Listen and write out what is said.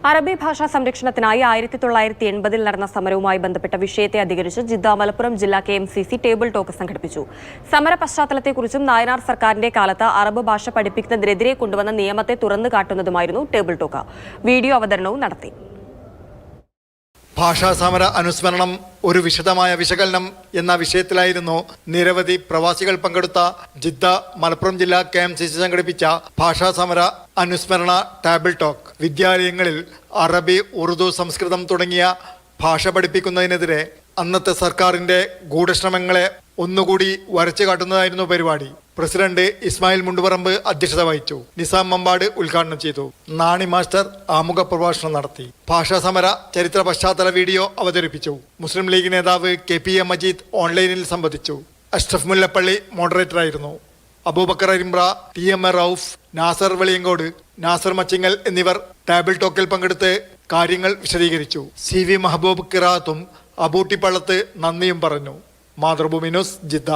അറബി ഭാഷാ സംരക്ഷണത്തിനായി 1980 നടന്ന സമരവുമായി ബന്ധപ്പെട്ട വിഷയത്തെ അധികരിച്ച് ജിദ്ദ മലപ്പുറം ജില്ലാ KMCC ടേബിൾ ടോക്ക് സംഘടിപ്പിച്ചു. സമര പശ്ചാത്തലത്തെക്കുറിച്ചും നായനാർ സർക്കാരിന്റെ കാലത്ത് അറബ് ഭാഷ പഠിപ്പിക്കുന്നതിനെതിരെ കൊണ്ടുവന്ന നിയമത്തെ തുറന്നു കാട്ടുന്നതുമായിരുന്നു ടേബിൾ ടോക്ക്. വീഡിയോ അവതരണവും നടത്തി. ഭാഷാ സമര അനുസ്മരണം ഒരു വിശദമായ വിശകലനം എന്ന വിഷയത്തിലായിരുന്നു നിരവധി പ്രവാസികൾ പങ്കെടുത്ത ജിദ്ദ മലപ്പുറം ജില്ലാ KMCC സംഘടിപ്പിച്ച ഭാഷാ സമര അനുസ്മരണ ടേബിൾ ടോക്ക്. വിദ്യാലയങ്ങളിൽ അറബി, ഉറുദു, സംസ്കൃതം തുടങ്ങിയ ഭാഷ പഠിപ്പിക്കുന്നതിനെതിരെ അന്നത്തെ സർക്കാരിന്റെ ഗൂഢശ്രമങ്ങളെ ഒന്നുകൂടി വരച്ചു കാട്ടുന്നതായിരുന്നു പരിപാടി. പ്രസിഡന്റ് ഇസ്മായിൽ മുണ്ടുപറമ്പ് അധ്യക്ഷത വഹിച്ചു. നിസാം മമ്പാട് ഉദ്ഘാടനം ചെയ്തു. നാണി മാസ്റ്റർ ആമുഖ പ്രഭാഷണം നടത്തി. ഭാഷാ സമര ചരിത്ര പശ്ചാത്തല വീഡിയോ അവതരിപ്പിച്ചു. മുസ്ലിം ലീഗ് നേതാവ് KPA മജീദ് ഓൺലൈനിൽ സംബന്ധിച്ചു. അഷ്റഫ് മുല്ലപ്പള്ളി മോഡറേറ്ററായിരുന്നു. അബൂബക്കർ അരിമ്പ്ര, TMA റൌഫ്, നാസർ വെളിയങ്കോട്, നാസർ മച്ചിങ്ങൽ എന്നിവർ ടേബിൾ ടോക്കിൽ പങ്കെടുത്ത് കാര്യങ്ങൾ വിശദീകരിച്ചു. CV മഹബൂബ് ഖിറാത്തും അബൂട്ടി പള്ളത്ത് നന്ദിയും പറഞ്ഞു. Mathrubhumi news, Jeddah.